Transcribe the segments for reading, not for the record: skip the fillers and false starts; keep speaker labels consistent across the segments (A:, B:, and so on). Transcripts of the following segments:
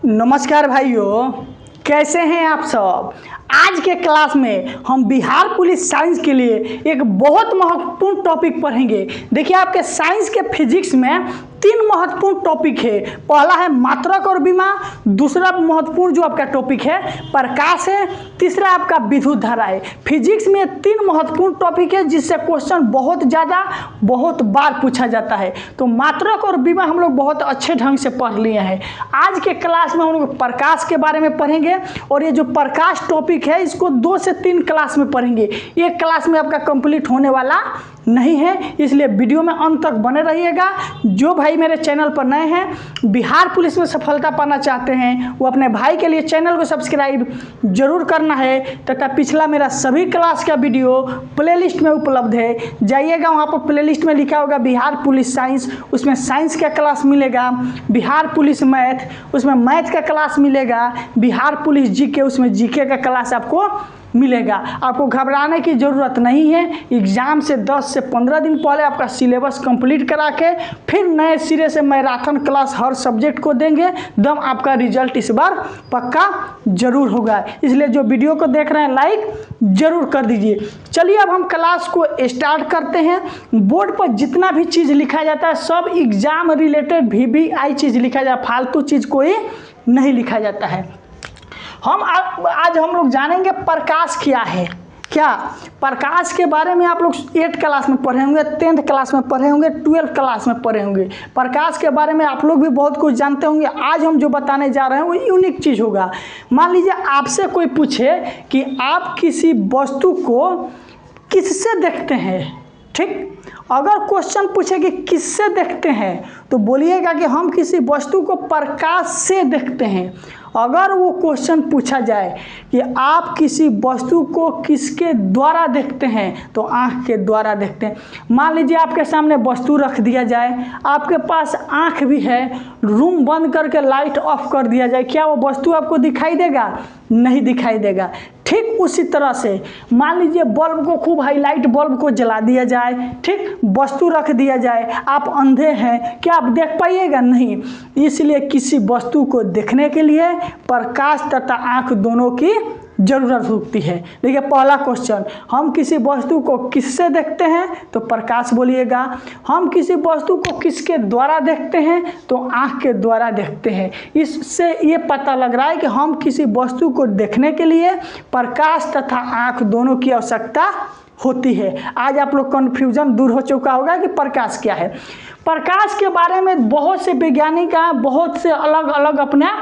A: नमस्कार भाइयों, कैसे हैं आप सब। आज के क्लास में हम बिहार पुलिस साइंस के लिए एक बहुत महत्वपूर्ण टॉपिक पढ़ेंगे। देखिए, आपके साइंस के फिजिक्स में 3 महत्वपूर्ण टॉपिक है। पहला है मात्रक और विमा, दूसरा महत्वपूर्ण जो आपका टॉपिक है प्रकाश है, तीसरा आपका विद्युत धारा है। फिजिक्स में 3 महत्वपूर्ण टॉपिक है जिससे क्वेश्चन बहुत बार पूछा जाता है। तो मात्रक और विमा हम लोग बहुत अच्छे ढंग से पढ़ लिए हैं। आज के क्लास में हम लोग प्रकाश के बारे में पढ़ेंगे और ये जो प्रकाश टॉपिक है इसको 2 से 3 क्लास में पढ़ेंगे। एक क्लास में आपका कंप्लीट होने वाला नहीं है, इसलिए वीडियो में अंत तक बने रहिएगा। जो भाई मेरे चैनल पर नए हैं, बिहार पुलिस में सफलता पाना चाहते हैं, वो अपने भाई के लिए चैनल को सब्सक्राइब जरूर करना है तथा पिछला मेरा सभी क्लास का वीडियो प्लेलिस्ट में उपलब्ध है। जाइएगा, वहाँ पर प्लेलिस्ट में लिखा होगा बिहार पुलिस साइंस, उसमें साइंस का क्लास मिलेगा। बिहार पुलिस मैथ, उसमें मैथ का क्लास मिलेगा। बिहार पुलिस जीके, उसमें जीके का क्लास आपको मिलेगा। आपको घबराने की ज़रूरत नहीं है। एग्ज़ाम से 10 से 15 दिन पहले आपका सिलेबस कंप्लीट करा के फिर नए सिरे से मैराथन क्लास हर सब्जेक्ट को देंगे। दम आपका रिजल्ट इस बार पक्का जरूर होगा। इसलिए जो वीडियो को देख रहे हैं लाइक ज़रूर कर दीजिए। चलिए अब हम क्लास को स्टार्ट करते हैं। बोर्ड पर जितना भी चीज़ लिखा जाता है सब एग्ज़ाम रिलेटेड VVI चीज़ लिखा जाता है, फालतू चीज़ कोई नहीं लिखा जाता है। आज हम लोग जानेंगे प्रकाश क्या है। क्या प्रकाश के बारे में आप लोग 8th क्लास में पढ़े होंगे, 10th क्लास में पढ़े होंगे, 12th क्लास में पढ़े होंगे। प्रकाश के बारे में आप लोग भी बहुत कुछ जानते होंगे। आज हम जो बताने जा रहे हैं वो यूनिक चीज़ होगा। मान लीजिए आपसे कोई पूछे कि आप किसी वस्तु को किससे देखते हैं, ठीक। अगर क्वेश्चन पूछे कि किससे देखते हैं तो बोलिएगा कि हम किसी वस्तु को प्रकाश से देखते हैं। अगर वो क्वेश्चन पूछा जाए कि आप किसी वस्तु को किसके द्वारा देखते हैं तो आँख के द्वारा देखते हैं। मान लीजिए आपके सामने वस्तु रख दिया जाए, आपके पास आँख भी है, रूम बंद करके लाइट ऑफ कर दिया जाए, क्या वो वस्तु आपको दिखाई देगा? नहीं दिखाई देगा। ठीक उसी तरह से मान लीजिए बल्ब को खूब हाईलाइट बल्ब को जला दिया जाए, ठीक, वस्तु रख दिया जाए, आप अंधे हैं, क्या आप देख पाइएगा? नहीं। इसलिए किसी वस्तु को देखने के लिए प्रकाश तथा आँख दोनों की जरूरत होती है। देखिए पहला क्वेश्चन, हम किसी वस्तु को किससे देखते हैं तो प्रकाश बोलिएगा। हम किसी वस्तु को किसके द्वारा देखते हैं तो आँख के द्वारा देखते हैं। इससे ये पता लग रहा है कि हम किसी वस्तु को देखने के लिए प्रकाश तथा आँख दोनों की आवश्यकता होती है। आज आप लोग कन्फ्यूजन दूर हो चुका होगा कि प्रकाश क्या है। प्रकाश के बारे में बहुत से वैज्ञानिक बहुत से अलग अलग अपना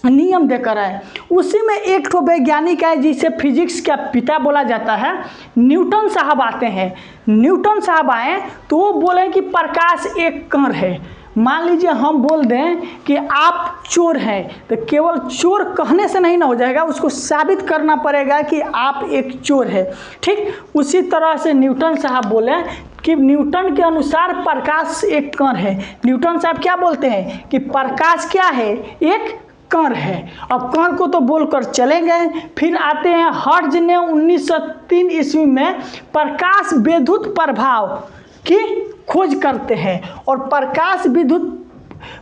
A: नियम देकर आए। उसी में एक ठो वैज्ञानिक है जिसे फिजिक्स का पिता बोला जाता है, न्यूटन साहब आते हैं। न्यूटन साहब आए तो वो बोले कि प्रकाश एक कण है। मान लीजिए हम बोल दें कि आप चोर हैं तो केवल चोर कहने से नहीं ना हो जाएगा, उसको साबित करना पड़ेगा कि आप एक चोर है, ठीक। उसी तरह से न्यूटन साहब बोले कि न्यूटन के अनुसार प्रकाश एक कण है। न्यूटन साहब क्या बोलते हैं कि प्रकाश क्या है? एक कण है। अब कण को तो बोलकर चले गए। फिर आते हैं हर्ट्ज ने 1903 ईस्वी में प्रकाश विद्युत प्रभाव की खोज करते हैं और प्रकाश विद्युत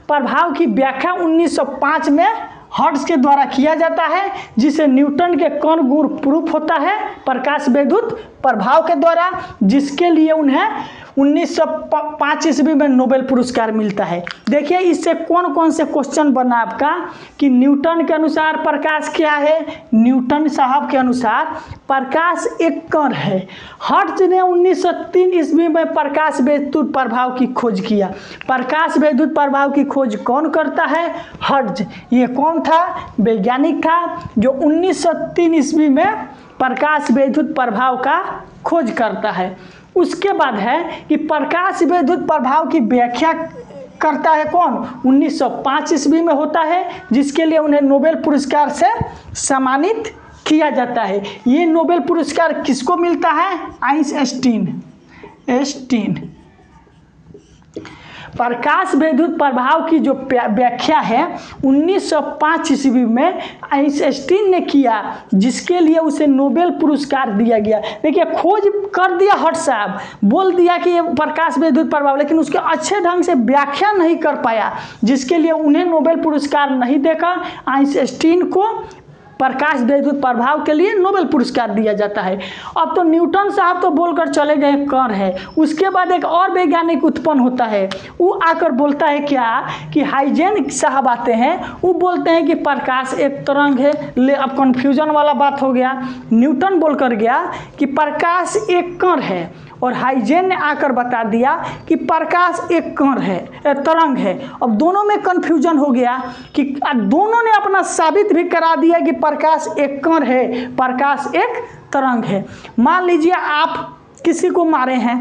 A: प्रभाव की व्याख्या 1905 में हर्ट्ज के द्वारा किया जाता है, जिसे न्यूटन के कण गुण प्रूफ होता है प्रकाश विद्युत प्रभाव के द्वारा, जिसके लिए उन्हें 1905 ईस्वी में नोबेल पुरस्कार मिलता है। देखिए इससे कौन कौन से क्वेश्चन बना आपका कि न्यूटन के अनुसार प्रकाश क्या है। न्यूटन साहब के अनुसार प्रकाश एक कण है। हर्ट्ज ने 1903 ईस्वी में प्रकाश विद्युत प्रभाव की खोज किया। प्रकाश विद्युत प्रभाव की खोज कौन करता है? हर्ट्ज। ये कौन था? वैज्ञानिक था जो 1903 ईस्वी में प्रकाश विद्युत प्रभाव का खोज करता है। उसके बाद है कि प्रकाश विद्युत प्रभाव की व्याख्या करता है कौन? 1905 ईस्वी में होता है, जिसके लिए उन्हें नोबेल पुरस्कार से सम्मानित किया जाता है। ये नोबेल पुरस्कार किसको मिलता है? आइंस्टीन। प्रकाश विद्युत प्रभाव की जो व्याख्या है 1905 ईस्वी में आइंस्टीन ने किया, जिसके लिए उसे नोबेल पुरस्कार दिया गया। देखिए, खोज कर दिया हट साहब, बोल दिया कि ये प्रकाश विद्युत प्रभाव, लेकिन उसके अच्छे ढंग से व्याख्या नहीं कर पाया, जिसके लिए उन्हें नोबेल पुरस्कार नहीं देकर आइंस्टीन को प्रकाश विद्युत प्रभाव के लिए नोबेल पुरस्कार दिया जाता है। अब तो न्यूटन साहब तो बोलकर चले गए कण है, उसके बाद एक और वैज्ञानिक उत्पन्न होता है, वो आकर बोलता है क्या कि हाइजेन साहब आते हैं, वो बोलते हैं कि प्रकाश एक तरंग है। ले अब कन्फ्यूजन वाला बात हो गया, न्यूटन बोलकर गया कि प्रकाश एक कण है और हाइजेन ने आकर बता दिया कि प्रकाश एक कण है, तरंग है। अब दोनों में कन्फ्यूजन हो गया कि दोनों ने अपना साबित भी करा दिया कि प्रकाश एक कण है, प्रकाश एक तरंग है। मान लीजिए आप किसी को मारे हैं,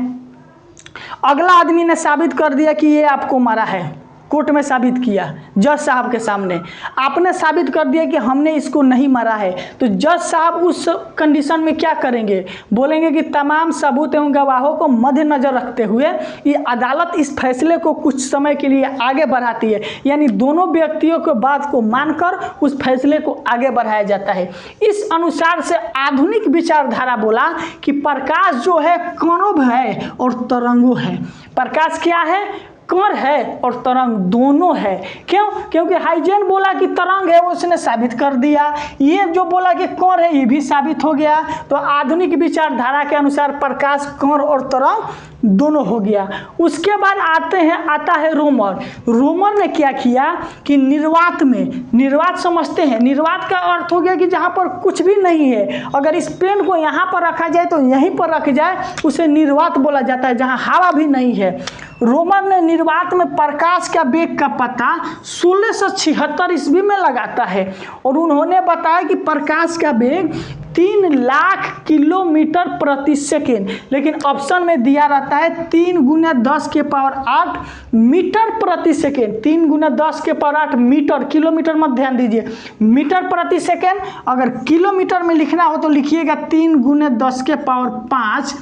A: अगला आदमी ने साबित कर दिया कि ये आपको मारा है, कोर्ट में साबित किया जज साहब के सामने, आपने साबित कर दिया कि हमने इसको नहीं मारा है, तो जज साहब उस कंडीशन में क्या करेंगे? बोलेंगे कि तमाम सबूत एवं गवाहों को मद्देनजर रखते हुए ये अदालत इस फैसले को कुछ समय के लिए आगे बढ़ाती है, यानी दोनों व्यक्तियों के बात को मानकर उस फैसले को आगे बढ़ाया जाता है। इस अनुसार से आधुनिक विचारधारा बोला कि प्रकाश जो है कणों है और तरंगों है। प्रकाश क्या है? कण है और तरंग दोनों है। क्यों? क्योंकि हाइजेन बोला कि तरंग है, वो उसने साबित कर दिया, ये जो बोला कि कण है ये भी साबित हो गया। तो आधुनिक विचारधारा के अनुसार प्रकाश कण और तरंग दोनों हो गया। उसके बाद आता है रोमर। रोमर ने क्या किया कि निर्वात में, निर्वात समझते हैं, निर्वात का अर्थ हो गया कि जहाँ पर कुछ भी नहीं है, अगर इस पेन को यहाँ पर रखा जाए तो यहीं पर रख जाए, उसे निर्वात बोला जाता है, जहाँ हवा भी नहीं है। रोमर ने निर्वात में प्रकाश का वेग का पता 1676 ईस्वी में लगाता है और उन्होंने बताया कि प्रकाश का वेग 3 लाख किलोमीटर प्रति सेकेंड, लेकिन ऑप्शन में दिया रहता है 3 × 10⁸ मीटर प्रति सेकेंड। 3 × 10⁸ मीटर, किलोमीटर मत ध्यान दीजिए, मीटर प्रति सेकेंड। अगर किलोमीटर में लिखना हो तो लिखिएगा 3 × 10⁵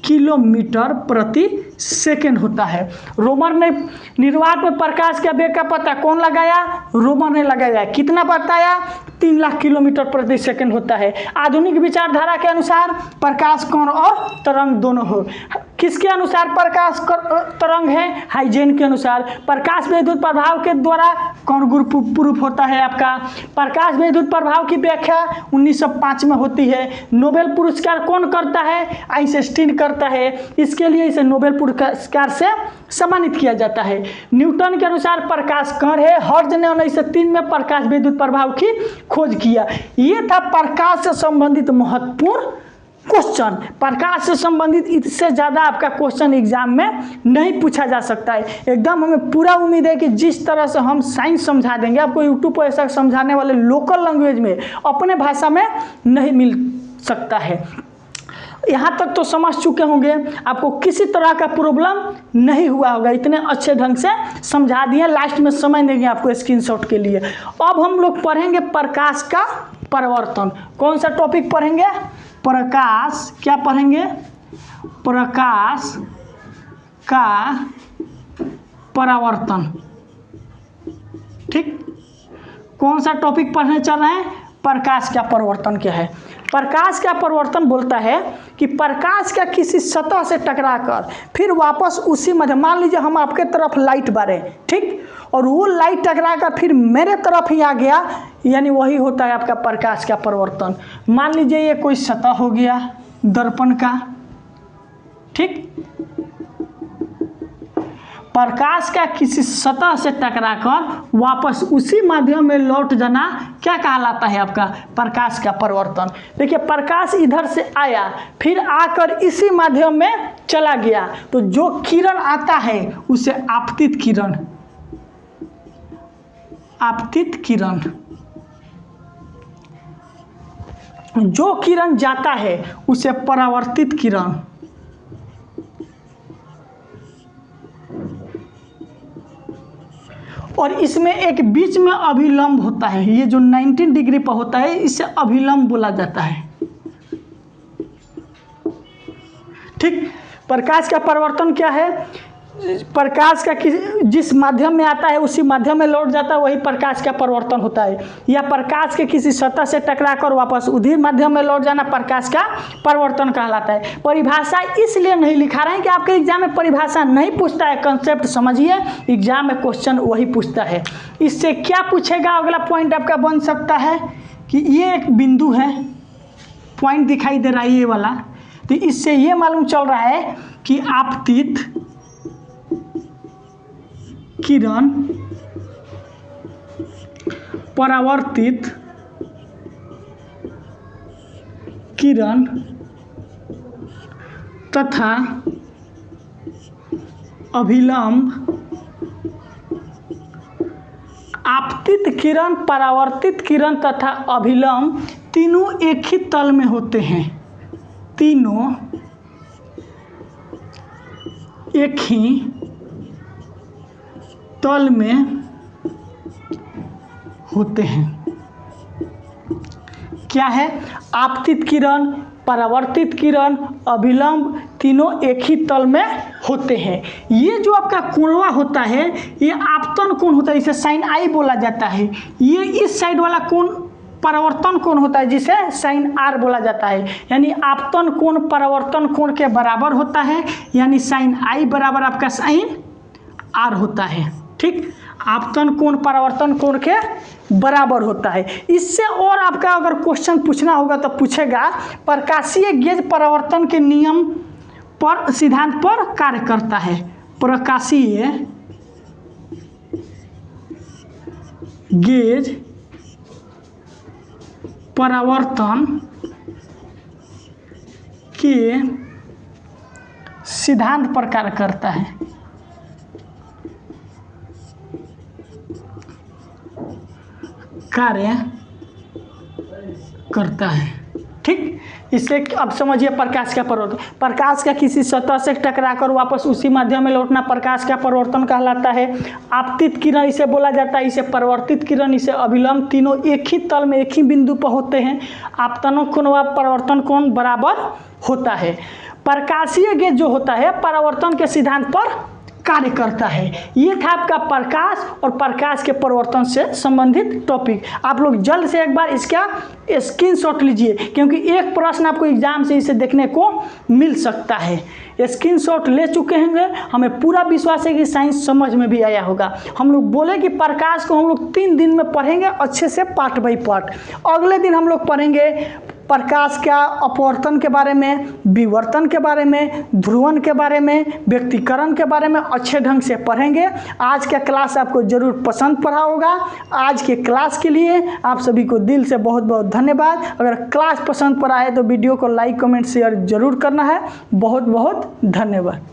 A: किलोमीटर प्रति सेकेंड होता है। रोमर ने निर्वात में प्रकाश का वेग का पता कौन लगाया? रोमर ने लगाया। कितना बताया? 3 लाख किलोमीटर प्रति सेकेंड होता है। आधुनिक विचारधारा के अनुसार प्रकाश कण और तरंग दोनों हो। किसके अनुसार प्रकाश तरंग है? हाइजेन के अनुसार। प्रकाश विद्युत प्रभाव के द्वारा कौन ग्रुप प्रूफ होता है आपका? प्रकाश विद्युत प्रभाव की व्याख्या 1905 में होती है। नोबेल पुरस्कार कौन करता है? आइंस्टीन करता है। इसके लिए इसे नोबेल पुरस्कार से सम्मानित किया जाता है। न्यूटन के अनुसार प्रकाश कण है। हर्ट्ज ने 1903 में प्रकाश विद्युत प्रभाव की खोज किया। ये था प्रकाश से संबंधित महत्वपूर्ण क्वेश्चन। प्रकाश से संबंधित इससे ज़्यादा आपका क्वेश्चन एग्जाम में नहीं पूछा जा सकता है। एकदम हमें पूरा उम्मीद है कि जिस तरह से हम साइंस समझा देंगे, आपको यूट्यूब पर ऐसा समझाने वाले लोकल लैंग्वेज में, अपने भाषा में नहीं मिल सकता है। यहाँ तक तो समझ चुके होंगे, आपको किसी तरह का प्रॉब्लम नहीं हुआ होगा, इतने अच्छे ढंग से समझा दिए। लास्ट में समय देंगे आपको स्क्रीनशॉट के लिए। अब हम लोग पढ़ेंगे प्रकाश का परावर्तन। कौन सा टॉपिक पढ़ेंगे? प्रकाश, क्या पढ़ेंगे? प्रकाश का परावर्तन। ठीक, कौन सा टॉपिक पढ़ने चल रहे हैं? प्रकाश का परावर्तन क्या है? प्रकाश का परावर्तन बोलता है कि प्रकाश का किसी सतह से टकराकर फिर वापस उसी माध्यम, मान लीजिए हम आपके तरफ लाइट बारे, ठीक, और वो लाइट टकराकर फिर मेरे तरफ ही आ गया, यानी वही होता है आपका प्रकाश का परावर्तन। मान लीजिए ये कोई सतह हो गया दर्पण का, ठीक, प्रकाश का किसी सतह से टकराकर वापस उसी माध्यम में लौट जाना क्या कहलाता है? आपका प्रकाश का परावर्तन। देखिए, प्रकाश इधर से आया, फिर आकर इसी माध्यम में चला गया, तो जो किरण आता है उसे आपतित किरण, आपतित किरण। जो किरण जाता है उसे परावर्तित किरण। और इसमें एक बीच में अभिलंब होता है, ये जो 90 डिग्री पर होता है इसे अभिलंब बोला जाता है। ठीक, प्रकाश का परावर्तन क्या है? प्रकाश का जिस माध्यम में आता है उसी माध्यम में लौट जाता है, वही प्रकाश का परावर्तन होता है। या प्रकाश के किसी सतह से टकराकर वापस उसी माध्यम में लौट जाना प्रकाश का परावर्तन कहलाता है। परिभाषा इसलिए नहीं लिखा रहे हैं कि आपके एग्जाम में परिभाषा नहीं पूछता है, कंसेप्ट समझिए, एग्जाम में क्वेश्चन वही पूछता है। इससे क्या पूछेगा, अगला पॉइंट आपका बन सकता है कि ये एक बिंदु है, पॉइंट दिखाई दे रहा है ये वाला, तो इससे ये मालूम चल रहा है कि आपतित किरण परावर्तित किरण तथा अभिलंब, आपतित किरण, परावर्तित किरण तथा अभिलंब तीनों एक ही तल में होते हैं, तीनों एक ही तल में होते हैं। क्या है? आपतित किरण, परावर्तित किरण, अभिलंब तीनों एक ही तल में होते हैं। ये जो आपका कोणवा होता है ये आपतन कोण होता है, इसे साइन आई बोला जाता है। ये इस साइड वाला कोण परावर्तन कोण होता है जिसे साइन आर बोला जाता है। यानी आपतन कोण परावर्तन कोण के बराबर होता है, यानी साइन आई बराबर आपका साइन आर होता है। ठीक, आपतन कोण परावर्तन कोण के बराबर होता है। इससे और आपका अगर क्वेश्चन पूछना होगा तो पूछेगा प्रकाशीय गेज परावर्तन के नियम पर, सिद्धांत पर कार्य करता है। प्रकाशीय गेज परावर्तन के सिद्धांत पर कार्य करता है। कार्य करता है। ठीक, इससे अब समझिए प्रकाश का परावर्तन, प्रकाश का किसी सतह से टकराकर वापस उसी माध्यम में लौटना प्रकाश का परावर्तन कहलाता है। आपतित किरण इसे बोला जाता है, इसे परावर्तित किरण, इसे अभिलंब, तीनों एक ही तल में एक ही बिंदु पर होते हैं। आपतन कोण व परावर्तन कोण बराबर होता है। प्रकाशीय गेज जो होता है परावर्तन के सिद्धांत पर कार्य करता है। ये था आपका प्रकाश और प्रकाश के परावर्तन से संबंधित टॉपिक। आप लोग जल्द से एक बार इसका स्क्रीनशॉट लीजिए, क्योंकि एक प्रश्न आपको एग्जाम से इसे देखने को मिल सकता है। स्क्रीनशॉट ले चुके होंगे, हमें पूरा विश्वास है कि साइंस समझ में भी आया होगा। हम लोग बोले कि प्रकाश को हम लोग 3 दिन में पढ़ेंगे अच्छे से, पार्ट बाई पार्ट। अगले दिन हम लोग पढ़ेंगे प्रकाश का अपवर्तन के बारे में, विवर्तन के बारे में, ध्रुवण के बारे में, व्यक्तीकरण के बारे में अच्छे ढंग से पढ़ेंगे। आज का क्लास आपको जरूर पसंद पड़ा होगा। आज के क्लास के लिए आप सभी को दिल से बहुत बहुत धन्यवाद। अगर क्लास पसंद पड़ा है तो वीडियो को लाइक, कमेंट, शेयर जरूर करना है। बहुत बहुत धन्यवाद।